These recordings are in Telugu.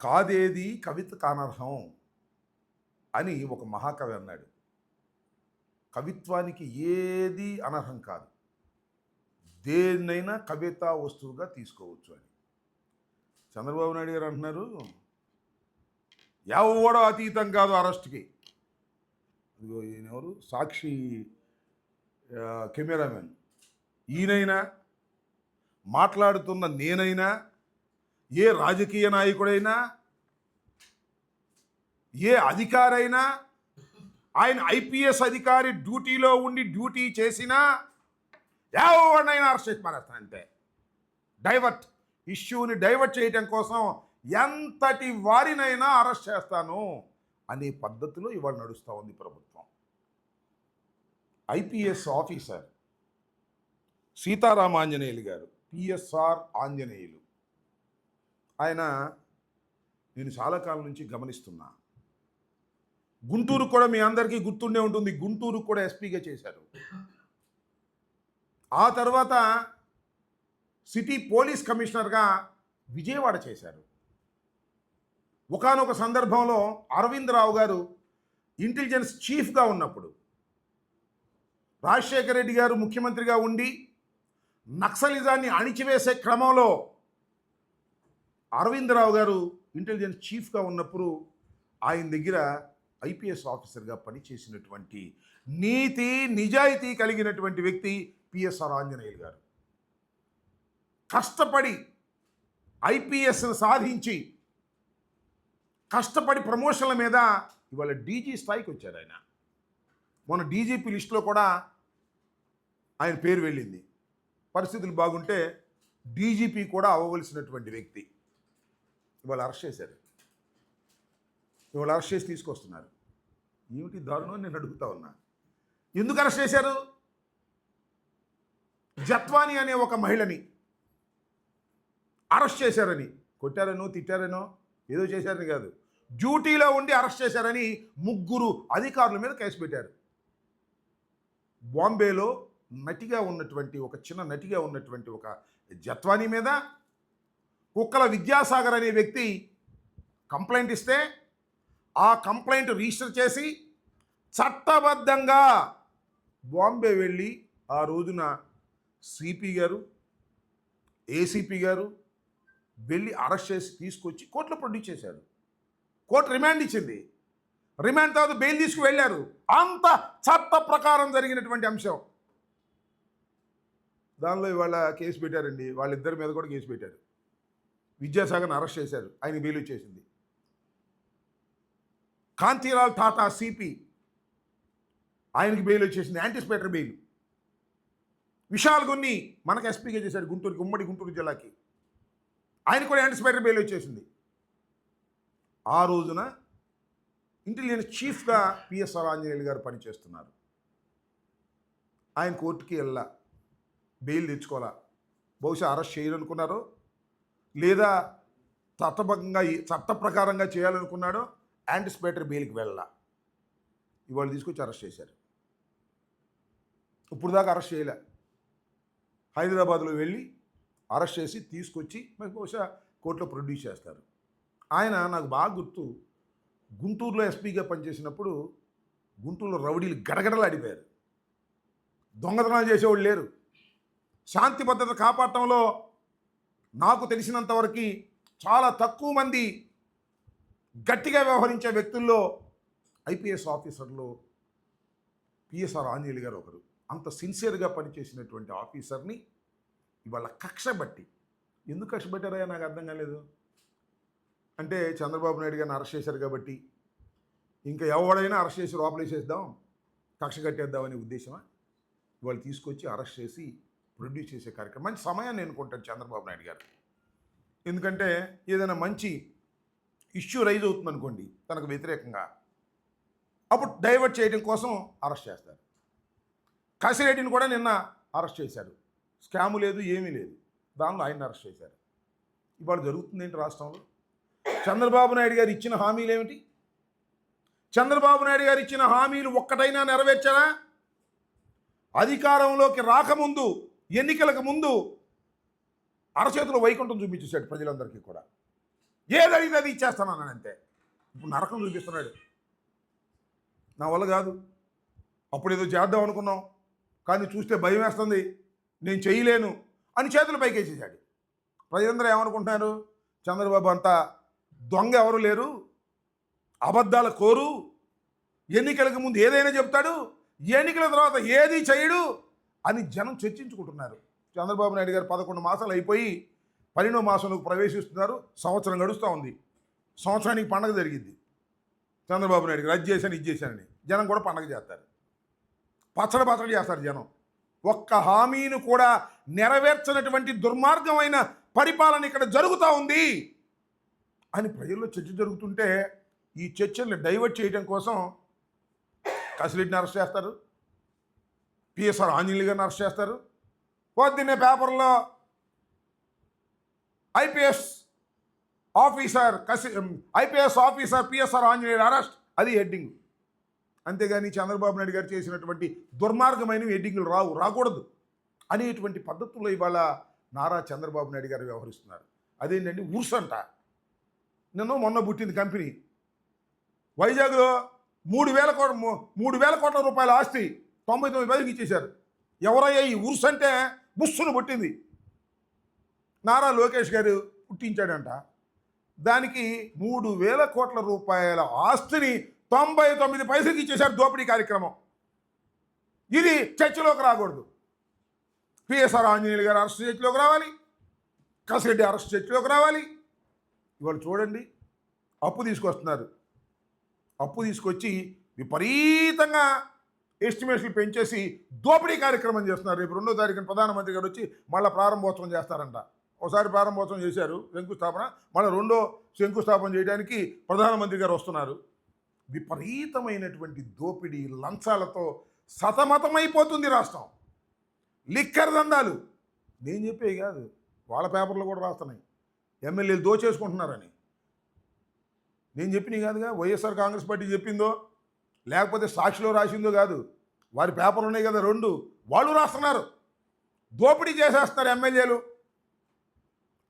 కాదేది కవిత కానర్హం అని ఒక మహాకవి అన్నాడు. కవిత్వానికి ఏది అనర్హం కాదు. దేన్నైనా కవితా వస్తువుగా తీసుకోవచ్చు అని. చంద్రబాబు నాయుడు గారు అంటున్నారు, ఎవడో అతీతం కాదు అరెస్ట్కి. ఇదిగో ఈయనెవరు, సాక్షి కెమెరామెన్. ఈయనైనా, మాట్లాడుతున్న నేనైనా, ఏ రాజకీయ నాయకుడైనా, ఏ అధికారైనా, ఆయన ఐపీఎస్ అధికారి డ్యూటీలో ఉండి డ్యూటీ చేసినా ఎవరినైనా అరెస్ట్ చేసి మారేస్తాను అంతే. ఇష్యూని డైవర్ట్ చేయటం కోసం ఎంతటి వారినైనా అరెస్ట్ చేస్తాను అనే పద్ధతిలో ఇవాళ నడుస్తూ ఉంది ప్రభుత్వం. ఐపీఎస్ ఆఫీసర్ సీతారామాంజనేయులు గారు, పిఎస్ఆర్ ఆంజనేయులు, ఆయన నేను చాలా కాలం నుంచి గమనిస్తున్నా. గుంటూరు కూడా మీ అందరికీ గుర్తుండే ఉంటుంది, గుంటూరు కూడా ఎస్పీగా చేశారు. ఆ తర్వాత సిటీ పోలీస్ కమిషనర్గా విజయవాడ చేశారు. ఒకానొక సందర్భంలో అరవింద్ రావు గారు ఇంటెలిజెన్స్ చీఫ్గా ఉన్నప్పుడు, రాజశేఖర రెడ్డి గారు ముఖ్యమంత్రిగా ఉండి నక్సలిజాన్ని అణిచివేసే క్రమంలో అరవింద్ రావు గారు ఇంటెలిజెన్స్ చీఫ్గా ఉన్నప్పుడు ఆయన దగ్గర ఐపీఎస్ ఆఫీసర్గా పనిచేసినటువంటి నీతి నిజాయితీ కలిగినటువంటి వ్యక్తి పిఎస్ఆర్ ఆంజనేయులు గారు. కష్టపడి ఐపీఎస్ను సాధించి కష్టపడి ప్రమోషన్ల మీద ఇవాళ డీజీ స్థాయికి వచ్చారు ఆయన. మొన్న డీజీపీ లిస్టులో కూడా ఆయన పేరు వెళ్ళింది. పరిస్థితులు బాగుంటే డీజీపీ కూడా అవ్వవలసినటువంటి వ్యక్తి ఇవాళ అరెస్ట్ చేశారు. ఇవాళ అరెస్ట్ చేసి తీసుకొస్తున్నారు. ఏమిటి దారుణం నేను అడుగుతా ఉన్నా. ఎందుకు అరెస్ట్ చేశారు? జత్వాని అనే ఒక మహిళని అరెస్ట్ చేశారని, కొట్టారనో తిట్టారనో ఏదో చేశారని కాదు, డ్యూటీలో ఉండి అరెస్ట్ చేశారని ముగ్గురు అధికారుల మీద కేసు పెట్టారు. బాంబేలో నటిగా ఉన్నటువంటి ఒక చిన్న నటిగా ఉన్నటువంటి ఒక జత్వాని మీద కుక్కల విద్యాసాగర్ అనే వ్యక్తి కంప్లైంట్ ఇస్తే ఆ కంప్లైంట్ రిజిస్టర్ చేసి చట్టబద్ధంగా బాంబే వెళ్ళి ఆ రోజున సిపి గారు, ఏసీపీ గారు వెళ్ళి అరెస్ట్ చేసి తీసుకొచ్చి కోర్టులో ప్రొడ్యూస్ చేశారు. కోర్టు రిమాండ్ ఇచ్చింది. రిమాండ్ తర్వాత బెయిల్ తీసుకు వెళ్ళారు. అంత చట్ట ప్రకారం జరిగినటువంటి అంశం. దానిలో ఇవాళ కేసు పెట్టారండి. వాళ్ళిద్దరి మీద కూడా కేసు పెట్టారు. విద్యాసాగర్ని అరెస్ట్ చేశారు, ఆయన బెయిల్ వచ్చేసింది. కాంతిలాల్ టాటా సిపి, ఆయనకి బెయిల్ వచ్చేసింది, యాంటిసిపేటరీ బెయిల్. విశాల్ గున్ని మనకు ఎస్పీగా చేశాడు గుంటూరుకి, ఉమ్మడి గుంటూరు జిల్లాకి, ఆయన కూడా యాంటిసిపేటరీ బెయిల్ వచ్చేసింది. ఆ రోజున ఇంటెలిజెన్స్ చీఫ్గా పిఎస్ఆర్ ఆంజనేయులు గారు పనిచేస్తున్నారు. ఆయన కోర్టుకి వెళ్ళా, బెయిల్ తెచ్చుకోవాలా. బహుశా అరెస్ట్ చేయాలనుకున్నారో లేదా చట్ట ప్రకారంగా చేయాలనుకున్నాడో యాంటిసిపేటరీ బెయిల్కి వెళ్ళా. ఇవాళ తీసుకొచ్చి అరెస్ట్ చేశారు. ఇప్పుడు దాకా అరెస్ట్ చేయలే. హైదరాబాద్లో వెళ్ళి అరెస్ట్ చేసి తీసుకొచ్చి మరి బహుశా కోర్టులో ప్రొడ్యూస్ చేస్తారు. ఆయన నాకు బాగా గుర్తు, గుంటూరులో ఎస్పీగా పనిచేసినప్పుడు గుంటూరులో రౌడీలు గడగడలాడిపోయారు. దొంగతనాలు చేసేవాళ్ళు లేరు. శాంతి భద్రత కాపాడటంలో నాకు తెలిసినంతవరకు చాలా తక్కువ మంది గట్టిగా వ్యవహరించే వ్యక్తుల్లో ఐపీఎస్ ఆఫీసర్లో పిఎస్ఆర్ ఆంజనేయులు గారు ఒకరు. అంత సిన్సియర్గా పనిచేసినటువంటి ఆఫీసర్ని ఇవాళ కక్ష బట్టి, ఎందుకు కక్ష పెట్టారో నాకు అర్థం కాలేదు. అంటే చంద్రబాబు నాయుడు గారిని అరెస్ట్ చేశారు కాబట్టి ఇంకా ఎవడైనా అరెస్ట్ చేసి లోపలేసేద్దాం, కక్ష కట్టేద్దామనే ఉద్దేశమా? వాళ్ళు తీసుకొచ్చి అరెస్ట్ చేసి ప్రొడ్యూస్ చేసే కార్యక్రమం. మంచి సమయాన్ని ఎన్నుకుంటాడు చంద్రబాబు నాయుడు గారు. ఎందుకంటే ఏదైనా మంచి ఇష్యూ రైజ్ అవుతుంది అనుకోండి తనకు వ్యతిరేకంగా, అప్పుడు డైవర్ట్ చేయడం కోసం అరెస్ట్ చేస్తారు. కసిరెడ్డిని కూడా నిన్న అరెస్ట్ చేశారు. స్కాము లేదు, ఏమీ లేదు, దానిలో ఆయన అరెస్ట్ చేశారు. ఇవాళ జరుగుతుంది ఏంటి రాష్ట్రంలో? చంద్రబాబు నాయుడు గారు ఇచ్చిన హామీలు ఏమిటి? చంద్రబాబు నాయుడు గారు ఇచ్చిన హామీలు ఒక్కటైనా నెరవేర్చారా? అధికారంలోకి రాకముందు, ఎన్నికలకు ముందు అరచేతిలో వైకుంఠం చూపించేశాడు ప్రజలందరికీ కూడా. ఏది అడిగితే అది ఇచ్చేస్తాను అన్నాను అంతే. ఇప్పుడు నరకం చూపిస్తున్నాడు. నా వల్ల కాదు. అప్పుడు ఏదో చేద్దాం అనుకున్నాం, కానీ చూస్తే భయం వేస్తుంది, నేను చేయలేను అని చేతులు పైకేసేసాడు. ప్రజలందరూ ఏమనుకుంటున్నారు, చంద్రబాబు అంతా దొంగ ఎవరు లేరు, అబద్ధాల కోరు, ఎన్నికలకు ముందు ఏదైనా చెప్తాడు, ఎన్నికల తర్వాత ఏది చేయడు అని జనం చర్చించుకుంటున్నారు. చంద్రబాబు నాయుడు గారు 11 మాసాలు అయిపోయి 12వ మాసంలోకి ప్రవేశిస్తున్నారు. సంవత్సరం గడుస్తూ ఉంది. సంవత్సరానికి పండగ జరిగింది. చంద్రబాబు నాయుడు గారు అది చేశాను ఇది చేశానని జనం కూడా పండగ చేస్తారు. పచ్చడి చేస్తారు జనం. ఒక్క హామీని కూడా నెరవేర్చనటువంటి దుర్మార్గమైన పరిపాలన ఇక్కడ జరుగుతూ ఉంది అని ప్రజల్లో చర్చ జరుగుతుంటే, ఈ చర్చల్ని డైవర్ట్ చేయడం కోసం కసిరెడ్డిని అరెస్ట్ చేస్తారు, పిఎస్ఆర్ ఆంజనేయులు గారిని అరెస్ట్ చేస్తారు. పొద్దున్నే పేపర్లో IPS officer PSR Anjaneyulu arrest, అది హెడ్డింగ్. అంతేగాని చంద్రబాబు నాయుడు గారు చేసినటువంటి దుర్మార్గమైన హెడ్డింగ్లు రాకూడదు అనేటువంటి పద్ధతుల్లో ఇవాళ నారా చంద్రబాబు నాయుడు గారు వ్యవహరిస్తున్నారు. అదేంటండి, ఊర్సంట. మొన్న పుట్టింది కంపెనీ వైజాగ్లో 3,000 కోట్ల రూపాయల ఆస్తి 99 పైసలకి ఇచ్చేశారు. ఎవరయ్యా ఈ ఊర్స్ అంటే బుస్సును పుట్టింది. నారా లోకేష్ గారు పుట్టించాడంట. దానికి 3,000 కోట్ల రూపాయల ఆస్తిని 99 పైసలకి ఇచ్చేశారు. దోపిడీ కార్యక్రమం. ఇది చర్చలోకి రాకూడదు. పిఎస్ఆర్ ఆంజనేయులు గారు అరెస్ట్ చర్చలోకి రావాలి, కసిరెడ్డి అరెస్ట్ చర్చలోకి రావాలి. ఇవాళ చూడండి, అప్పు తీసుకొస్తున్నారు. అప్పు తీసుకొచ్చి విపరీతంగా ఎస్టిమేషన్లు పెంచేసి దోపిడీ కార్యక్రమం చేస్తున్నారు. రేపు 2వ తారీఖున ప్రధానమంత్రి గారు వచ్చి మళ్ళీ ప్రారంభోత్సవం చేస్తారంట. ఒకసారి ప్రారంభోత్సవం చేశారు, శంకుస్థాపన, మళ్ళీ 2వ శంకుస్థాపన చేయడానికి ప్రధానమంత్రి గారు వస్తున్నారు. విపరీతమైనటువంటి దోపిడీ లంచాలతో సతమతమైపోతుంది రాష్ట్రం. లిక్కర్ దందాలు నేను చెప్పే కాదు, వాళ్ళ పేపర్లో కూడా రాస్తున్నాయి. ఎమ్మెల్యేలు దోచేసుకుంటున్నారని నేను చెప్పినవి కాదుగా. వైఎస్ఆర్ కాంగ్రెస్ పార్టీ చెప్పిందో లేకపోతే సాక్షిలో రాసిందో కాదు, వారి పేపర్లు ఉన్నాయి కదా 2, వాళ్ళు రాస్తున్నారు. దోపిడీ చేసేస్తున్నారు ఎమ్మెల్యేలు.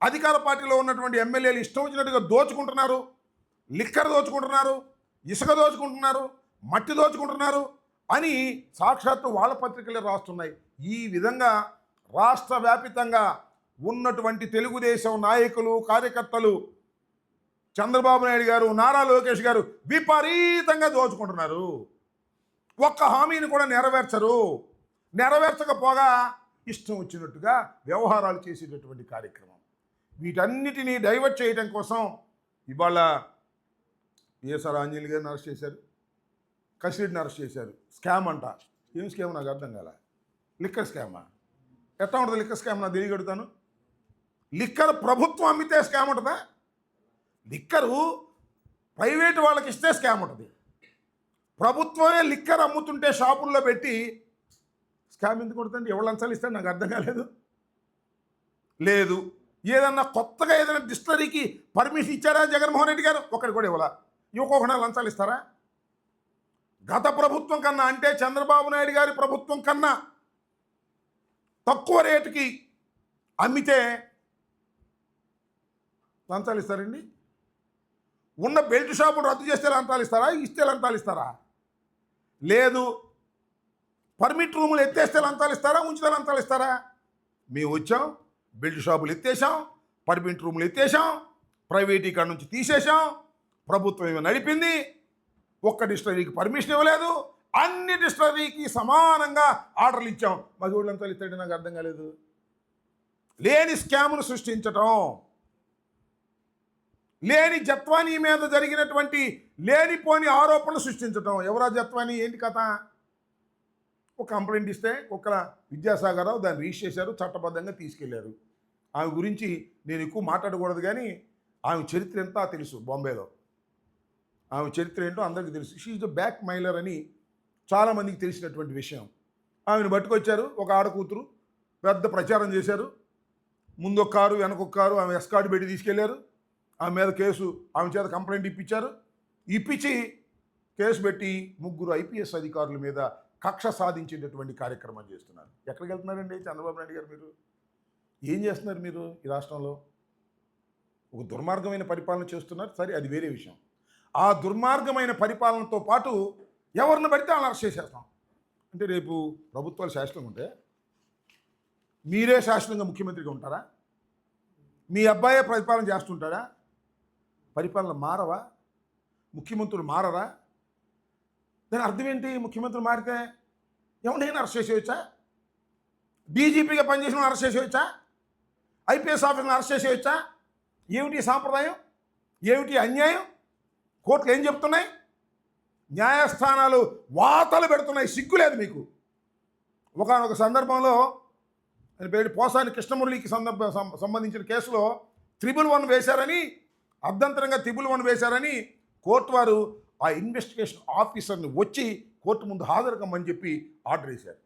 అధికార పార్టీలో ఉన్నటువంటి ఎమ్మెల్యేలు ఇష్టం వచ్చినట్టుగా దోచుకుంటున్నారు. లిక్కర్ దోచుకుంటున్నారు, ఇసుక దోచుకుంటున్నారు, మట్టి దోచుకుంటున్నారు అని సాక్షాత్తు వాళ్ళ పత్రికలే రాస్తున్నాయి. ఈ విధంగా రాష్ట్ర వ్యాపితంగా ఉన్నటువంటి తెలుగుదేశం నాయకులు, కార్యకర్తలు, చంద్రబాబు నాయుడు గారు, నారా లోకేష్ గారు విపరీతంగా దోచుకుంటున్నారు. ఒక్క హామీని కూడా నెరవేర్చకపోగా ఇష్టం వచ్చినట్టుగా వ్యవహారాలు చేసేటటువంటి కార్యక్రమం. వీటన్నిటినీ డైవర్ట్ చేయడం కోసం ఇవాళ పిఎస్ఆర్ ఆంజనేయులు గారిని అరెస్ట్ చేశారు, కసిరెడ్డిని అరెస్ట్ చేశారు. స్కామ్ అంట. ఏం స్కామ్ నాకు అర్థం కాల. లిక్కర్ స్కామా? ఎట్లా ఉంటుంది లిక్కర్ స్కామ్? నాకు తెలియగడుగుతాను. లిక్కర్ ప్రభుత్వం అమ్మితే స్కామ్ ఉంటుందా? లిక్కరు ప్రైవేటు వాళ్ళకి ఇస్తే స్కామ్ ఉంటుంది. ప్రభుత్వమే లిక్కర్ అమ్ముతుంటే షాపుల్లో పెట్టి స్కామ్ ఎందుకు కొడుతుంది? ఎవరు లంచాలు ఇస్తాడు? నాకు అర్థం కాలేదు. లేదు, ఏదన్నా కొత్తగా ఏదైనా డిస్టిలరీకి పర్మిషన్ ఇచ్చారా జగన్మోహన్ రెడ్డి గారు? ఒక్కడి కూడా ఇవ్వాల. ఇంకొకనా లంచాలు ఇస్తారా? గత ప్రభుత్వం కన్నా, అంటే చంద్రబాబు నాయుడు గారి ప్రభుత్వం కన్నా తక్కువ రేటుకి అమ్మితే లంచాలు ఇస్తారండి? ఉన్న బెల్ట్ షాపును రద్దు చేస్తే లంచాలు ఇస్తారా? ఇస్తే లంచాలు ఇస్తారా? లేదు, పర్మిట్ రూములు ఎత్తేస్తే లంచాలు ఇస్తారా? ఉంచితే లంచాలు ఇస్తారా? మేము వచ్చాం, బెల్ట్ షాపులు ఎత్తేసాం, పర్మిట్ రూములు ఎత్తేసాం, ప్రైవేట్ ఇక్కడ నుంచి తీసేసాం, ప్రభుత్వం ఏమో నడిపింది, ఒక్క డిస్టిలరీకి పర్మిషన్ ఇవ్వలేదు, అన్ని డిస్టిలరీకి సమానంగా ఆర్డర్లు ఇచ్చాం. మాకు ఎవరు లంచాలు ఇస్తాడు? నాకు అర్థం కాలేదు. లేని స్కామ్ను సృష్టించటం, లేని జత్వానీ మీద జరిగినటువంటి లేనిపోని ఆరోపణలు సృష్టించటం. ఎవరా జత్వానీ? ఏంటి కథ? ఒక కంప్లైంట్ ఇస్తే ఒక విద్యాసాగరరావు దాన్ని రిజిస్టర్ చేశారు, చట్టబద్ధంగా తీసుకెళ్లారు. ఆమె గురించి నేను ఎక్కువ మాట్లాడకూడదు, కానీ ఆమె చరిత్ర ఎంతా తెలుసు. బాంబేలో ఆమె చరిత్ర ఏంటో అందరికీ తెలుసు. షీ ఈజ్ ద బ్యాక్ మైలర్ అని చాలామందికి తెలిసినటువంటి విషయం. ఆమెను పట్టుకొచ్చారు, ఒక ఆడకూతురు, పెద్ద ప్రచారం చేశారు. ముందొక కారు, వెనకొక కారు, ఆమె ఎస్కార్ట్ పెట్టి తీసుకెళ్లారు. ఆమె మీద కేసు, ఆమె చేత కంప్లైంట్ ఇప్పించారు. ఇప్పించి కేసు పెట్టి 3 ఐపీఎస్ అధికారుల మీద కక్ష సాధించేటటువంటి కార్యక్రమం చేస్తున్నారు. ఎక్కడికి వెళ్తున్నారండి చంద్రబాబు నాయుడు గారు? మీరు ఏం చేస్తున్నారు? మీరు ఈ రాష్ట్రంలో ఒక దుర్మార్గమైన పరిపాలన చేస్తున్నారు, సరే అది వేరే విషయం. ఆ దుర్మార్గమైన పరిపాలనతో పాటు ఎవరిని పడితే వాళ్ళని అరెస్ట్ చేసేస్తాం. అంటే రేపు ప్రభుత్వాలు శాశ్వతంగా ఉంటే మీరే శాశ్వతంగా ముఖ్యమంత్రిగా ఉంటారా? మీ అబ్బాయే పరిపాలన చేస్తుంటాడా? పరిపాలన మారవా? ముఖ్యమంత్రులు మారరా? దాని అర్థం ఏంటి? ముఖ్యమంత్రులు మారితే ఎవరినైనా అరెస్ట్ చేసేయచ్చా? డీజీపీగా పనిచేసిన అరెస్ట్ చేసేయచ్చా? ఐపీఎస్ ఆఫీసర్ని అరెస్ట్ చేసేయచ్చా? ఏమిటి సాంప్రదాయం? ఏమిటి అన్యాయం? కోర్టులు ఏం చెప్తున్నాయి? న్యాయస్థానాలు వాతలు పెడుతున్నాయి. సిగ్గులేదు మీకు. ఒకానొక సందర్భంలో ఆయన పేరు పోసాని కృష్ణమురళికి సంబంధించిన కేసులో 111 వేశారని, అర్ధంతరంగా 111 వేశారని కోర్టు వారు ఆ ఇన్వెస్టిగేషన్ ఆఫీసర్ని వచ్చి కోర్టు ముందు హాజరు కమ్మని చెప్పి ఆర్డర్ వేశారు.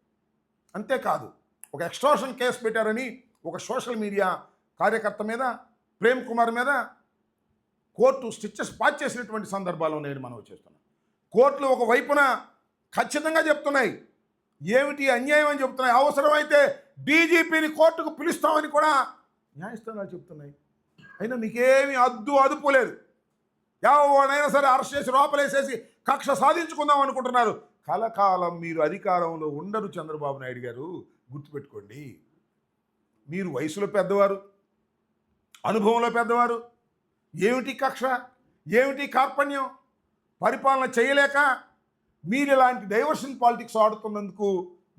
అంతేకాదు, ఒక ఎక్స్ట్రాషన్ కేసు పెట్టారని ఒక సోషల్ మీడియా కార్యకర్త మీద, ప్రేమ్ కుమార్ మీద కోర్టు స్టిచ్చెస్ పాస్ చేసినటువంటి సందర్భాలు నేను మనవి చేస్తున్నాను. కోర్టులు ఒక వైపున ఖచ్చితంగా చెప్తున్నాయి ఏమిటి అన్యాయం అని చెప్తున్నాయి. అవసరమైతే డీజీపీని కోర్టుకు పిలుస్తామని కూడా న్యాయస్థానాలు చెప్తున్నాయి. అయినా మీకేమీ అదుపు లేదు. ఎవరైనా సరే అరెస్ట్ చేసి లోపలేసేసి కక్ష సాధించుకుందాం అనుకుంటున్నారు. కలకాలం మీరు అధికారంలో ఉండరు చంద్రబాబు నాయుడు గారు, గుర్తుపెట్టుకోండి. మీరు వయసులో పెద్దవారు, అనుభవంలో పెద్దవారు. ఏమిటి కక్ష, ఏమిటి కార్పణ్యం? పరిపాలన చేయలేక మీరు ఇలాంటి డైవర్షన్ పాలిటిక్స్ ఆడుతున్నందుకు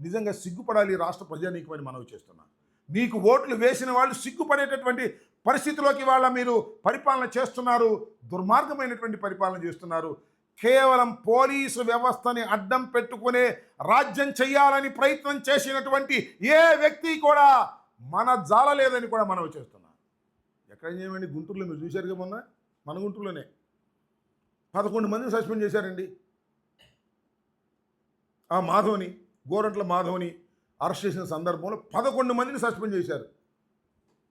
నిజంగా సిగ్గుపడాలి రాష్ట్ర ప్రజానీకమని మనవి చేస్తున్నాను. మీకు ఓట్లు వేసిన వాళ్ళు సిగ్గుపడేటటువంటి పరిస్థితిలోకి వాళ్ళ మీరు పరిపాలన చేస్తున్నారు. దుర్మార్గమైనటువంటి పరిపాలన చేస్తున్నారు. కేవలం పోలీసు వ్యవస్థని అడ్డం పెట్టుకునే రాజ్యం చేయాలని ప్రయత్నం చేసినటువంటి ఏ వ్యక్తి కూడా మన జాల లేదని కూడా మనవి చేస్తున్నాం. ఎక్కడ చేయమండి? గుంటూరులో మీరు చూశారుగా మొన్న, మన గుంటూరులోనే 11 మందిని సస్పెండ్ చేశారండి. ఆ మాధవ్ని, గోరంట్ల మాధవ్ని అరెస్ట్ చేసిన సందర్భంలో 11 మందిని సస్పెండ్ చేశారు.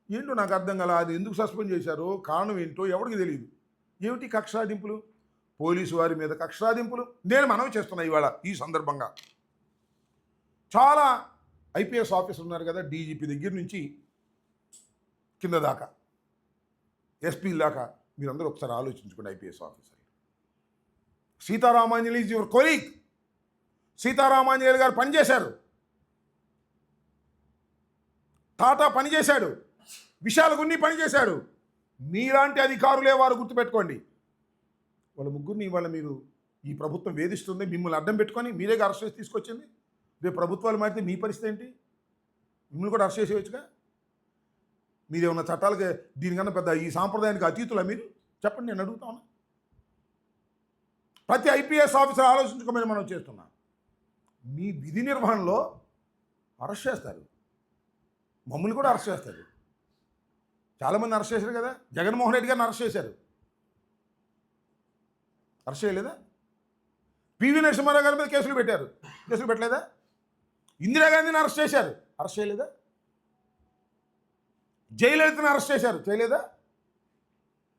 ఏంటో నాకు అర్థం కాల. అది ఎందుకు సస్పెండ్ చేశారో, కారణం ఏంటో ఎవరికి తెలియదు. ఏమిటి కక్షాదింపులు? పోలీసు వారి మీద కక్షాదింపులు నేను మనవి చేస్తున్నా. ఇవాళ ఈ సందర్భంగా చాలా ఐపీఎస్ ఆఫీసర్ ఉన్నారు కదా, డీజీపీ దగ్గర నుంచి కింద దాకా, ఎస్పీ దాకా, మీరందరూ ఒకసారి ఆలోచించుకోండి. IPS officer Seetharamanjali is your colleague. Seetharamanjali గారు పనిచేశారు, టాటా పనిచేశాడు, విశాల్ గున్ని పనిచేశాడు. మీలాంటి అధికారులే వారు, గుర్తుపెట్టుకోండి. వాళ్ళ ముగ్గురిని ఇవాళ మీరు ఈ ప్రభుత్వం వేధిస్తుంది, మిమ్మల్ని అడ్డం పెట్టుకొని మీరే అరెస్ట్ చేసి తీసుకొచ్చింది. రేపు ప్రభుత్వాలు మారితే మీ పరిస్థితి ఏంటి? మిమ్మల్ని కూడా అరెస్ట్ చేసేయచ్చుగా. మీరేమన్నా చట్టాలకి దీనికన్నా పెద్ద ఈ సాంప్రదాయానికి అతీతులా మీరు? చెప్పండి, నేను అడుగుతా ఉన్నా. ప్రతి ఐపీఎస్ ఆఫీసర్ ఆలోచించుకోమని మనం చేస్తున్నాం. మీ విధి నిర్వహణలో అరెస్ట్ చేస్తారు, మమ్మల్ని కూడా అరెస్ట్ చేస్తారు. చాలామంది అరెస్ట్ చేశారు కదా. జగన్మోహన్ రెడ్డి గారిని అరెస్ట్ చేశారు, అరెస్ట్ చేయలేదా? పివి నరసింహారావు గారి మీద కేసులు పెట్టారు, కేసులు పెట్టలేదా? ఇందిరాగాంధీని అరెస్ట్ చేశారు, అరెస్ట్ చేయలేదా? జయలలితను అరెస్ట్ చేశారు, చేయలేదా?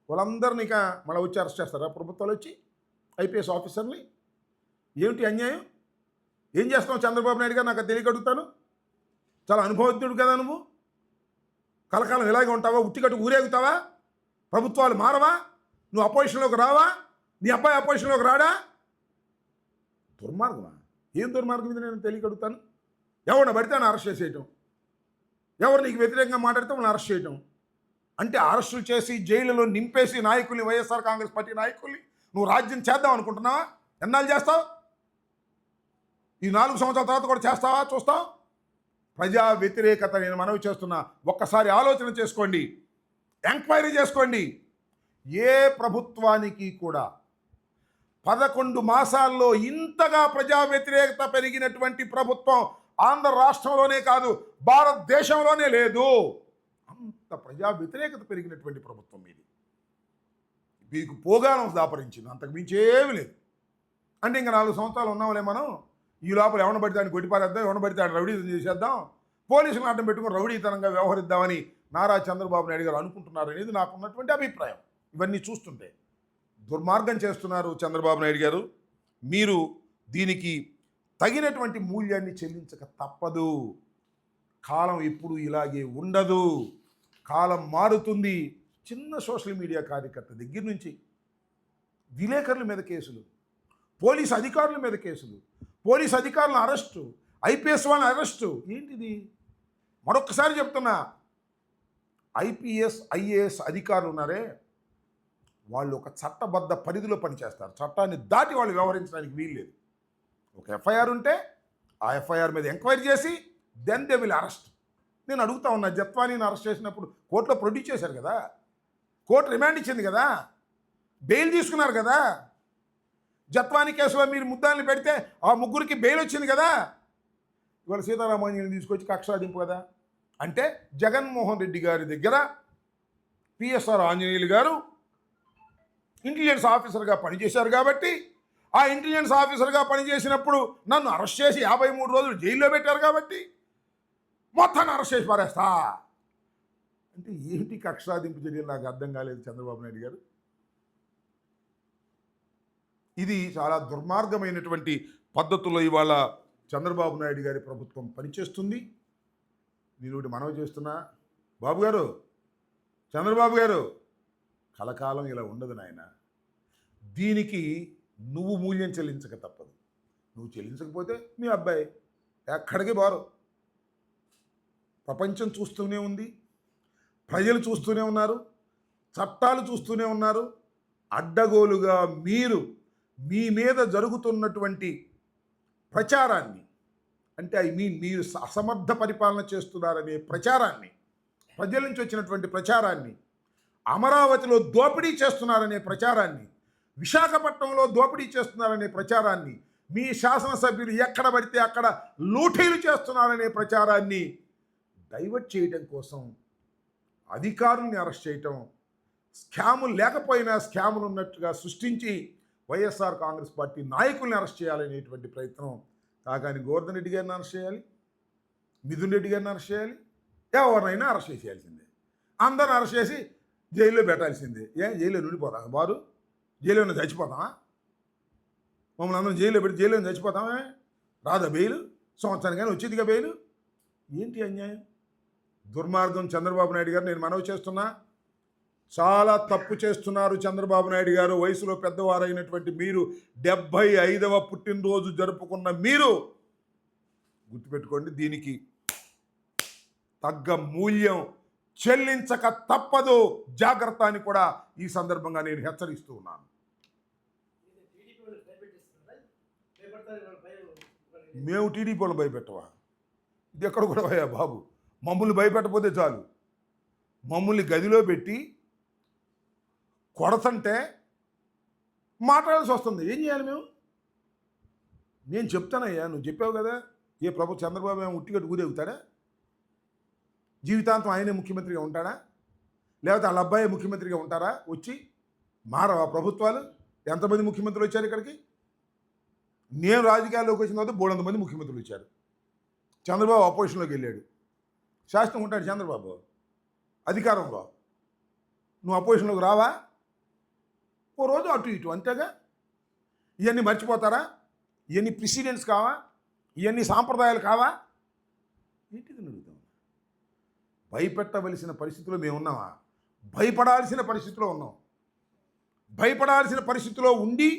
వాళ్ళందరినీ ఇక మళ్ళీ వచ్చి అరెస్ట్ చేస్తారా ప్రభుత్వాలు వచ్చి ఐపీఎస్ ఆఫీసర్ని? ఏమిటి అన్యాయం? ఏం చేస్తావు చంద్రబాబు నాయుడు గారు? నాకు తెలియక అడుగుతాను. చాలా అనుభవజ్ఞుడు కదా నువ్వు. కలకాలం ఇలాగే ఉంటావా? ఉట్టికట్టు ఊరేగుతావా? ప్రభుత్వాలు మారవా? నువ్వు అపోజిషన్లోకి రావా? నీ అబ్బాయి అపోజిషన్లోకి రాడా? దుర్మార్గమా? ఏం దుర్మార్గం ఇది? నేను తెలియక అడుగుతాను. ఎవరిని పడితే అని అరెస్ట్ చేసేయటం, ఎవరు నీకు వ్యతిరేకంగా మాట్లాడితే వాళ్ళని అరెస్ట్ చేయటం. అంటే అరెస్టులు చేసి జైలులో నింపేసి నాయకుల్ని, వైఎస్ఆర్ కాంగ్రెస్ పార్టీ నాయకుల్ని నువ్వు రాజ్యం చేద్దాం అనుకుంటున్నావా? ఎన్నాళ్ళు చేస్తావు? ఈ 4 సంవత్సరాల తర్వాత కూడా చేస్తావా? చూస్తావు. ప్రజా వ్యతిరేకత నేను మనవి చేస్తున్నా. ఒక్కసారి ఆలోచన చేసుకోండి, ఎంక్వైరీ చేసుకోండి. ఏ ప్రభుత్వానికి కూడా 11 మాసాల్లో ఇంతగా ప్రజా వ్యతిరేకత పెరిగినటువంటి ప్రభుత్వం ఆంధ్ర రాష్ట్రంలోనే కాదు, భారతదేశంలోనే లేదు. అంత ప్రజా వ్యతిరేకత పెరిగినటువంటి ప్రభుత్వం ఇది. మీకు పోగానం దాపరించింది, అంతకు మించి ఏమీ లేదు. అంటే ఇంకా 4 సంవత్సరాలు ఉన్నాంలే మనం, ఈ లోపల ఎవరిని పడితే ఆయన కొట్టిపారేద్దాం, ఎవరిని పడితే ఆయన రౌడీతం చేసేద్దాం, పోలీసులను అడ్డం పెట్టుకుని రౌడీతనంగా వ్యవహరిద్దామని నారా చంద్రబాబు నాయుడు గారు అనుకుంటున్నారు అనేది నాకున్నటువంటి అభిప్రాయం. ఇవన్నీ చూస్తుంటే దుర్మార్గం చేస్తున్నారు చంద్రబాబు నాయుడు గారు. మీరు దీనికి తగినటువంటి మూల్యాన్ని చెల్లించక తప్పదు. కాలం ఎప్పుడు ఇలాగే ఉండదు, కాలం మారుతుంది. చిన్న సోషల్ మీడియా కార్యకర్త దగ్గర నుంచి విలేకరుల మీద కేసులు, పోలీస్ అధికారుల మీద కేసులు, పోలీస్ అధికారుల అరెస్టు, ఐపీఎస్ వాళ్ళని అరెస్టు. ఏంటిది? మరొక్కసారి చెప్తున్నా, ఐపీఎస్ ఐఏఎస్ అధికారులు ఉన్నారే, వాళ్ళు ఒక చట్టబద్ధ పరిధిలో పనిచేస్తారు. చట్టాన్ని దాటి వాళ్ళు వ్యవహరించడానికి వీల్లేదు. ఒక ఎఫ్ఐఆర్ ఉంటే ఆ ఎఫ్ఐఆర్ మీద ఎంక్వైరీ చేసి దెన్ దే విల్ అరెస్ట్. నేను అడుగుతా ఉన్నా, జత్వానీని అరెస్ట్ చేసినప్పుడు కోర్టులో ప్రొడ్యూస్ చేశారు కదా, కోర్టు రిమాండ్ ఇచ్చింది కదా, బెయిల్ తీసుకున్నారు కదా. జత్వానీ కేసులో మీరు ముద్దాన్ని పెడితే ఆ ముగ్గురికి బెయిల్ వచ్చింది కదా. ఇవాళ సీతారామాంజలిని తీసుకొచ్చి కక్షాదింపు కదా. అంటే జగన్మోహన్ రెడ్డి గారి దగ్గర పిఎస్ఆర్ ఆంజనేయులు గారు ఇంటెలిజెన్స్ ఆఫీసర్గా పనిచేశారు కాబట్టి, ఆ ఇంటెలిజెన్స్ ఆఫీసర్గా పనిచేసినప్పుడు నన్ను అరెస్ట్ చేసి 53 రోజులు జైల్లో పెట్టారు కాబట్టి మొత్తాన్ని అరెస్ట్ చేసి పారేస్తా అంటే ఏంటి కక్షాదింపు చర్యలు? నాకు అర్థం కాలేదు చంద్రబాబు నాయుడు గారు. ఇది చాలా దుర్మార్గమైనటువంటి పద్ధతుల్లో ఇవాళ చంద్రబాబు నాయుడు గారి ప్రభుత్వం పనిచేస్తుంది. నేను ఒకటి మనవి చేస్తున్నా, బాబు గారు, చంద్రబాబు గారు, కలకాలం ఇలా ఉండదు నాయన. దీనికి నువ్వు మూల్యం చెల్లించక తప్పదు. నువ్వు చెల్లించకపోతే మీ అబ్బాయి ఎక్కడికి బారు. ప్రపంచం చూస్తూనే ఉంది, ప్రజలు చూస్తూనే ఉన్నారు, చట్టాలు చూస్తూనే ఉన్నారు. అడ్డగోలుగా మీరు మీ మీద జరుగుతున్నటువంటి ప్రచారాన్ని, అంటే ఐ మీన్ మీరు అసమర్థ పరిపాలన చేస్తున్నారనే ప్రచారాన్ని, ప్రజల నుంచి వచ్చినటువంటి ప్రచారాన్ని, అమరావతిలో దోపిడీ చేస్తున్నారనే ప్రచారాన్ని, విశాఖపట్నంలో దోపిడీ చేస్తున్నారనే ప్రచారాన్ని, మీ శాసనసభ్యులు ఎక్కడ పడితే అక్కడ లూటీలు చేస్తున్నారనే ప్రచారాన్ని డైవర్ట్ చేయడం కోసం అధికారుల్ని అరెస్ట్ చేయటం, స్కాములు లేకపోయినా స్కాములు ఉన్నట్టుగా సృష్టించి వైఎస్ఆర్ కాంగ్రెస్ పార్టీ నాయకుల్ని అరెస్ట్ చేయాలనేటువంటి ప్రయత్నం. కాకాని గోవర్ధన్ రెడ్డి గారిని అరెస్ట్ చేయాలి, మిథున్ రెడ్డి గారిని అరెస్ట్ చేయాలి, ఎవరినైనా అరెస్ట్ చేసేయాల్సిందే. అందరిని అరెస్ట్ చేసి జైల్లో పెట్టాల్సిందే. జైల్లో నుండిపోతాం వారు? జైల్లో చచ్చిపోతామా? మమ్మల్ని అందరం జైల్లో పెట్టి జైల్లో చచ్చిపోతామే? రాదా బెయిల్? సంవత్సరానికైనా వచ్చేదిగా బెయిల్. ఏంటి అన్యాయం, దుర్మార్గం? చంద్రబాబు నాయుడు గారు, నేను మనవి చేస్తున్నా, చాలా తప్పు చేస్తున్నారు చంద్రబాబు నాయుడు గారు. వయసులో పెద్దవారైనటువంటి మీరు, 75వ పుట్టినరోజు జరుపుకున్న మీరు, గుర్తుపెట్టుకోండి, దీనికి తగ్గ మూల్యం చెల్లించక తప్పదు. జాగ్రత్త అని కూడా ఈ సందర్భంగా నేను హెచ్చరిస్తూ ఉన్నాను. మేము టీడీపీ వాళ్ళు భయపెట్టవా? ఇది ఎక్కడ కూడా భయా బాబు? మమ్మల్ని భయపెట్టకపోతే చాలు. మమ్మల్ని గదిలో పెట్టి కొడతంటే మాట్లాడాల్సి వస్తుంది. ఏం చేయాలి మేము? నేను చెప్తానయ్యా, నువ్వు చెప్పావు కదా. ఏ చంద్రబాబు ఏమో ఉట్టిగట్టు ఊరేగుతాడా? జీవితాంతం ఆయనే ముఖ్యమంత్రిగా ఉంటాడా? లేకపోతే వాళ్ళ అబ్బాయి ముఖ్యమంత్రిగా ఉంటారా? వచ్చి మారవా ప్రభుత్వాలు? ఎంతమంది ముఖ్యమంత్రులు వచ్చారు ఇక్కడికి? నేను రాజకీయాల్లోకి వచ్చిన తర్వాత 300 మంది ముఖ్యమంత్రులు వచ్చారు. చంద్రబాబు అపోజిషన్లోకి వెళ్ళాడు. శాసనం ఉంటాడు చంద్రబాబు అధికారంలో. నువ్వు అపోజిషన్లోకి రావా? ఓ రోజు అటు ఇటు అంతేగా. ఇవన్నీ మర్చిపోతారా? ఇవన్నీ ప్రెసిడెంట్స్ కావా? ఇవన్నీ సాంప్రదాయాలు కావా? ఏంటిది అడుగుతాం. భయపెట్టవలసిన పరిస్థితిలో మేము ఉన్నామా? భయపడాల్సిన పరిస్థితిలో ఉన్నాం. భయపడాల్సిన పరిస్థితిలో ఉండి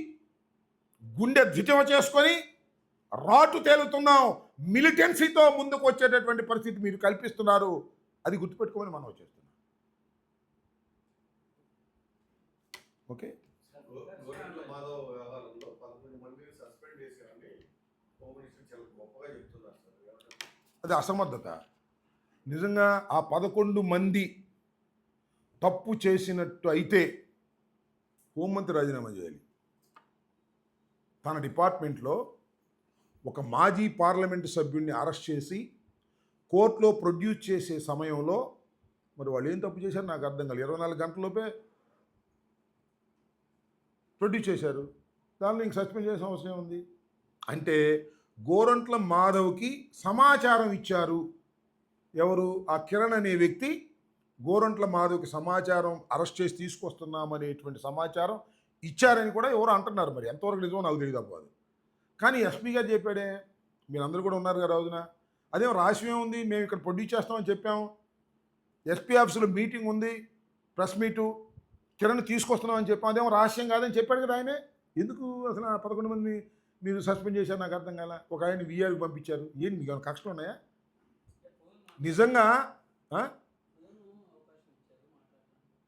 గుండె ధిటవ చేసుకొని రాటు తేలుతున్నాం. మిలిటెన్సీతో ముందుకు వచ్చేటటువంటి పరిస్థితి మీరు కల్పిస్తున్నారు. అది గుర్తుపెట్టుకోమని మనం చేస్తున్నాం. ఓకే, అది అసమర్థత. నిజంగా ఆ 11 మంది తప్పు చేసినట్టు అయితే హోంమంత్రి రాజీనామా చేయాలి. తన డిపార్ట్మెంట్లో ఒక మాజీ పార్లమెంటు సభ్యుడిని అరెస్ట్ చేసి కోర్టులో ప్రొడ్యూస్ చేసే సమయంలో మరి వాళ్ళు ఏం తప్పు చేశారు నాకు అర్థం కాలేదు. 24 గంటలలోపే ప్రొడ్యూస్ చేశారు. దానిలో ఇంక సస్పెండ్ చేసిన అవసరం ఉంది. అంటే గోరంట్ల మాధవ్కి సమాచారం ఇచ్చారు. ఎవరు? ఆ కిరణ్ అనే వ్యక్తి గోరంట్ల మాధవ్కి సమాచారం, అరెస్ట్ చేసి తీసుకొస్తున్నామనేటువంటి సమాచారం ఇచ్చారని కూడా ఎవరు అంటున్నారు. మరి ఎంతవరకు నిజమో నాకు తెలియదు అవ్వదు. కానీ ఎస్పీ గారు చెప్పాడే, మీరందరూ కూడా ఉన్నారు కదా రోజున, అదేం రహస్యం ఉంది, మేము ఇక్కడ ప్రొడ్యూస్ చేస్తామని చెప్పాము, ఎస్పీ ఆఫీసులో మీటింగ్ ఉంది, ప్రెస్ మీటు కిరణ్ తీసుకొస్తున్నామని చెప్పాం, అదేమో రహస్యం కాదని చెప్పాడు కదా ఆయనే. ఎందుకు అసలు ఆ 11 మందిని మీరు సస్పెండ్ చేశారు నాకు అర్థం కాల. ఒక ఆయన వీఆర్కి పంపించారు. ఏంటి మీకు ఏమైనా కక్షలు ఉన్నాయా నిజంగా? ఆ?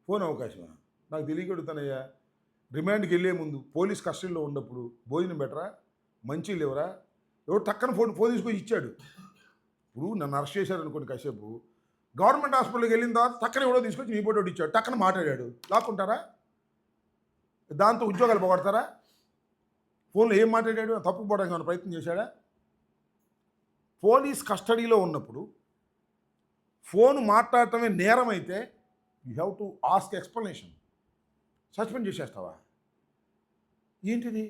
ఫోన్ అవకాశమా? నాకు తెలియకడుగుతానయ్యా. రిమాండ్కి వెళ్ళే ముందు పోలీస్ కస్టడీలో ఉన్నప్పుడు భోజనం బెటరా, మంచి లేవరా, ఎవరు టక్కన ఫోన్ తీసుకొని ఇచ్చాడు. ఇప్పుడు నన్ను అరెస్ట్ చేశారు అనుకోండి, కాసేపు గవర్నమెంట్ హాస్పిటల్కి వెళ్ళిన తర్వాత టక్కన ఎవడో తీసుకొచ్చి నీ ఫోటో ఇచ్చాడు, టక్కన మాట్లాడాడు, లాక్కుంటారా? దాంతో ఉద్యోగాలు పోగొడతారా? ఫోన్లో ఏం మాట్లాడాడు, తప్పుపోవడానికి ఏమైనా ప్రయత్నం చేశాడా? పోలీస్ కస్టడీలో ఉన్నప్పుడు ఫోన్ మాట్లాడటమే నేరం అయితే you have to ask explanation. Suspend చేసేస్తావా? ఏంటిది?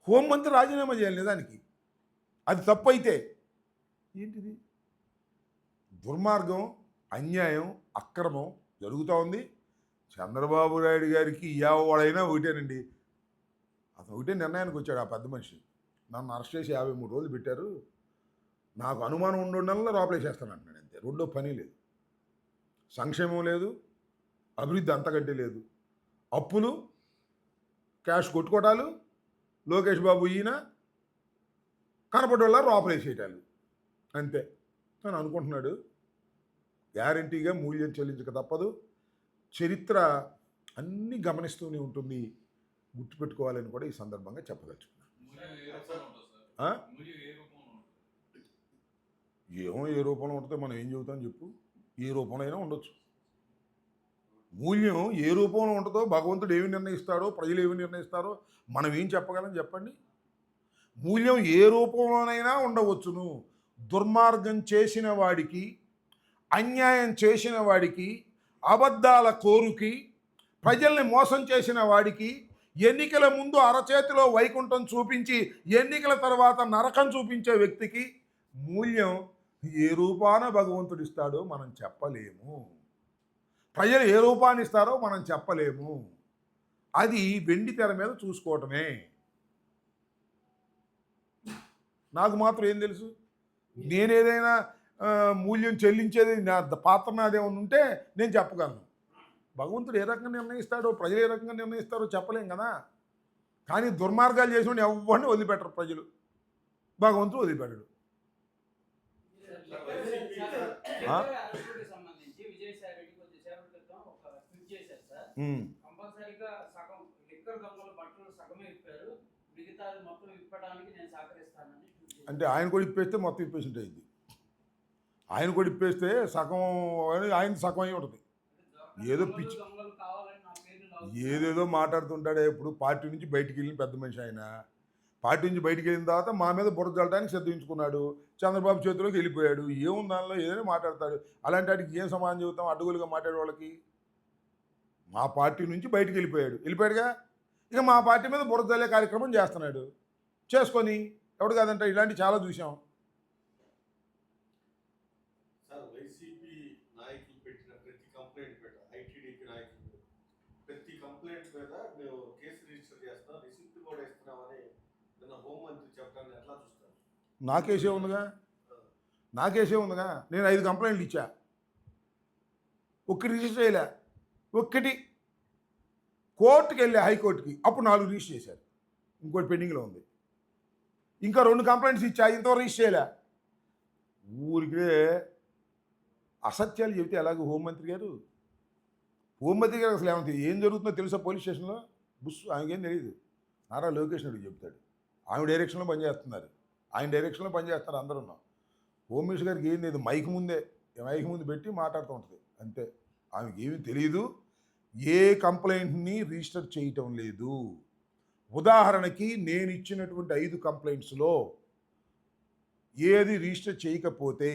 హోంమంత్రి రాజీనామా చేయాలి నిజానికి, అది తప్పు అయితే. ఏంటిది? దుర్మార్గం, అన్యాయం, అక్రమం జరుగుతూ ఉంది. చంద్రబాబు నాయుడు గారికి ఎవడైనా ఒకటేనండి, అతను ఒకటే నిర్ణయానికి వచ్చాడు. ఆ పెద్ద మనిషి నన్ను అరెస్ట్ చేసి 53 రోజులు పెట్టారు, నాకు అనుమానం ఉండడంలో లోపలేసేస్తాను అంటున్నాడు అంతే. రెండో పని లేదు, సంక్షేమం లేదు, అభివృద్ధి అంతకంటే లేదు, అప్పులు, క్యాష్ కొట్టుకోవటాలు, లోకేష్ బాబు ఈయన కనపడేలా లోపలేసేయటాలు అంతే అని అనుకుంటున్నాడు. గ్యారంటీగా మూల్యం చెల్లించక తప్పదు. చరిత్ర అన్నీ గమనిస్తూనే ఉంటుంది, గుర్తుపెట్టుకోవాలని కూడా ఈ సందర్భంగా చెప్పదలుచుకున్నాను. ఏమో ఏ రూపంలో ఉంటుందో మనం ఏం చెబుతాం చెప్పు. ఏ రూపంలో అయినా ఉండొచ్చు. మూల్యం ఏ రూపంలో ఉంటుందో, భగవంతుడు ఏమి నిర్ణయిస్తాడో, ప్రజలు ఏమి నిర్ణయిస్తారో మనం ఏం చెప్పగలం చెప్పండి. మూల్యం ఏ రూపంలోనైనా ఉండవచ్చును. దుర్మార్గం చేసిన వాడికి, అన్యాయం చేసిన వాడికి, అబద్ధాల కోరుకి, ప్రజల్ని మోసం చేసిన వాడికి ఎన్నికల ముందు అరచేతిలో వైకుంఠం చూపించి ఎన్నికల తర్వాత నరకం చూపించే వ్యక్తికి మూల్యం ఏ రూపాన భగవంతుడు ఇస్తాడో మనం చెప్పలేము. ప్రజలు ఏ రూపాన్ని ఇస్తారో మనం చెప్పలేము. అది వెండి తెర మీద చూసుకోవటమే. నాకు మాత్రం ఏం తెలుసు, నేనేదైనా మూల్యం చెల్లించేది నా పాత్ర నాదేమన్నా ఉంటే నేను చెప్పగలను. భగవంతుడు ఏ రకంగా నిర్ణయిస్తాడో, ప్రజలు ఏ రకంగా నిర్ణయిస్తారో చెప్పలేం కదా. కానీ దుర్మార్గాలు చేసిన ఎవరిని వదిలిపెట్టరు ప్రజలు, భగవంతుడు వదిలిపెట్టడు. అంటే ఆయన కూడా ఇప్పేస్తే మొత్తం ఇప్పేసి ఉంటుంది. ఆయన కూడా ఇప్పేస్తే సగం ఆయన సగం అయి ఉంటుంది. ఏదో పిచ్చి ఏదేదో మాట్లాడుతుంటాడే. ఇప్పుడు పార్టీ నుంచి బయటికి వెళ్ళిన పెద్ద మనిషి ఆయన. పార్టీ నుంచి బయటికి వెళ్ళిన తర్వాత మా మీద బురద చల్లడానికి సిద్ధించుకున్నాడు. చంద్రబాబు చేతిలోకి వెళ్ళిపోయాడు. ఏముంది దానిలో, ఏదైనా మాట్లాడతాడు. అలాంటి వాటికి ఏం సమాధానం చెబుతాం అడ్డగోలుగా మాట్లాడే వాళ్ళకి? మా పార్టీ నుంచి బయటికి వెళ్ళిపోయాడుగా. ఇక మా పార్టీ మీద బురద చల్లే కార్యక్రమం చేస్తున్నాడు. చేసుకొని ఎవడు కాదంటే ఇలాంటివి చాలా చూసాం. నాకేసే ఉందిగా. నేను 5 కంప్లైంట్లు ఇచ్చా, ఒక్కటి రిజిస్టర్ చేయలే. ఒక్కటి కోర్టుకి వెళ్ళా, హైకోర్టుకి, అప్పుడు 4 రిజిస్టర్ చేశారు. ఇంకోటి పెండింగ్లో ఉంది. ఇంకా 2 కంప్లైంట్స్ ఇచ్చా, ఇంతవరకు రిజిస్టర్ చేయలే. ఊరికే అసత్యాలు చెబితే ఎలాగో హోంమంత్రి గారు అసలు ఏం జరుగుతుందో తెలుసా పోలీస్ స్టేషన్లో? ఆయనకేం తెలియదు. నారా లోకేష్ అడిగి చెప్తాడు. ఆమె డైరెక్షన్లో పనిచేస్తున్నారు, ఆయన డైరెక్షన్లో పనిచేస్తారు అందరూ. హోమ్ మినిస్టర్ గారికి ఏం లేదు, మైక్ ముందు పెట్టి మాట్లాడుతూ ఉంటుంది అంతే. ఆమెకి ఏమీ తెలియదు, ఏ కంప్లైంట్ని రిజిస్టర్ చేయటం లేదు. ఉదాహరణకి నేను ఇచ్చినటువంటి 5 కంప్లైంట్స్లో ఏది రిజిస్టర్ చేయకపోతే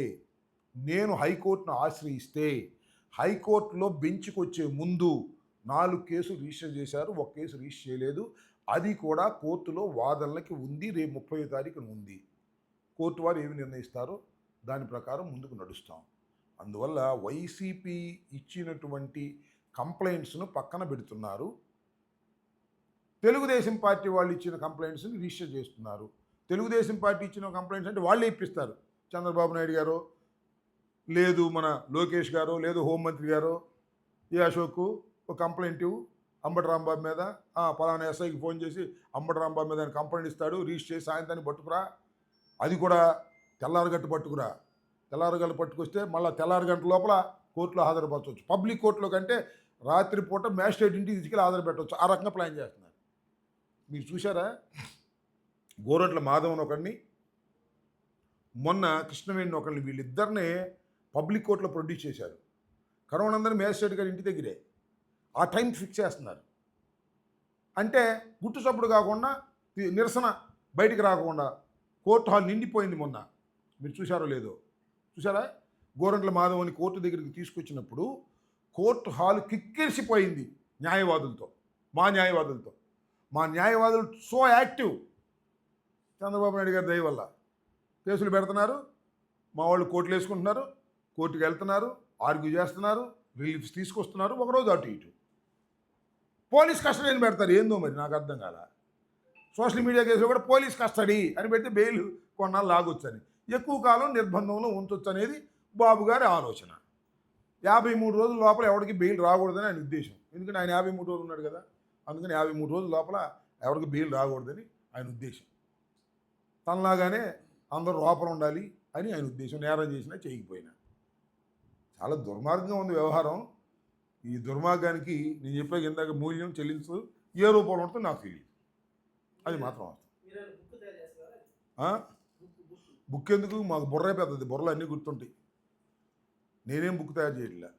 నేను హైకోర్టును ఆశ్రయిస్తే హైకోర్టులో బెంచ్కి వచ్చే ముందు 4 కేసులు రిజిస్టర్ చేశారు, 1 కేసు రిజిస్టర్ చేయలేదు. అది కూడా కోర్టులో వాదనలకి ఉంది. రేపు 30వ తారీఖున ఉంది. కోర్టు వారు ఏమి నిర్ణయిస్తారో దాని ప్రకారం ముందుకు నడుస్తాం. అందువల్ల వైసీపీ ఇచ్చినటువంటి కంప్లైంట్స్ను పక్కన పెడుతున్నారు. తెలుగుదేశం పార్టీ వాళ్ళు ఇచ్చిన కంప్లైంట్స్ని రిజిస్టర్ చేస్తున్నారు. తెలుగుదేశం పార్టీ ఇచ్చిన కంప్లైంట్స్ అంటే వాళ్ళే ఇప్పిస్తారు. చంద్రబాబు నాయుడు గారు, లేదు మన లోకేష్ గారు, లేదు హోంమంత్రి గారు, ఏ అశోక్ ఒక కంప్లైంట్ ఇవ్వు అంబటి రాంబాబు మీద, పలానా ఎస్ఐకి ఫోన్ చేసి అంబటి రాంబాబు మీద ఆయన కంప్లైంట్ ఇస్తాడు, రిజిస్టర్ చేసి సాయంత్రాన్ని పట్టుకురా, అది కూడా తెల్లారగట్టు పట్టుకురా. తెల్లారగట్టు పట్టుకొస్తే మళ్ళీ తెల్లారి గంటల లోపల కోర్టులో హాజరుపరచవచ్చు. పబ్లిక్ కోర్టులో కంటే రాత్రిపూట మ్యాజిస్ట్రేట్ ఇంటికి తీసుకెళ్ళి హాజరు పెట్టవచ్చు. ఆ రకంగా ప్లాన్ చేస్తున్నారు. మీరు చూసారా? గోరంట్ల మాధవన్ ఒకడిని, మొన్న కృష్ణవేణిని ఒకరిని, వీళ్ళిద్దరినే పబ్లిక్ కోర్టులో ప్రొడ్యూస్ చేశారు. కరోనందరి మ్యాజిస్ట్రేట్ గారి ఇంటి దగ్గరే ఆ టైం ఫిక్స్ చేస్తున్నారు. అంటే గుట్టు చప్పుడు కాకుండా నిరసన బయటికి రాకుండా కోర్టు హాల్ నిండిపోయింది మొన్న. మీరు చూశారో లేదో? చూసారా? గోరంట్ల మాధవని కోర్టు దగ్గరికి తీసుకొచ్చినప్పుడు కోర్టు హాల్ కిక్కిరిసిపోయింది న్యాయవాదులతో, మా న్యాయవాదులతో. మా న్యాయవాదులు సో యాక్టివ్, చంద్రబాబు నాయుడు గారి దయ వల్ల కేసులు పెడుతున్నారు, మా వాళ్ళు కోర్టులు వేసుకుంటున్నారు, కోర్టుకు వెళ్తున్నారు, ఆర్గ్యూ చేస్తున్నారు, రిలీఫ్స్ తీసుకొస్తున్నారు. ఒకరోజు అటు ఇటు పోలీస్ కస్టడీని పెడతారు. ఏందో మరి నాకు అర్థం కాల. సోషల్ మీడియా కేసులో కూడా పోలీస్ కస్టడీ అని పెడితే బెయిల్ కొన్నాళ్ళు లాగొచ్చని, ఎక్కువ కాలం నిర్బంధంలో ఉంచొచ్చు అనేది బాబు గారి ఆలోచన. 53 రోజుల లోపల ఎవరికి బెయిల్ రాకూడదని ఆయన ఉద్దేశం. ఎందుకంటే ఆయన 53 రోజులు ఉన్నాడు కదా, అందుకని 53 రోజుల లోపల ఎవరికి బెయిల్ రాకూడదని ఆయన ఉద్దేశం. తనలాగానే అందరూ లోపల ఉండాలి అని ఆయన ఉద్దేశం. నేరం చేసినా చేయకపోయినా. చాలా దుర్మార్గంగా ఉంది వ్యవహారం. ఈ దుర్మార్గానికి నేను చెప్పే ఇందాక మూల్యం చెల్లించు ఏ రూపంలో ఉంటుందో నాకు తెలియదు. అది మాత్రం బుక్ ఎందుకు? మాకు బుర్రే పెద్దది, బుర్రలు అన్నీ గుర్తుంటాయి. నేనేం బుక్ తయారు చేయట్లే.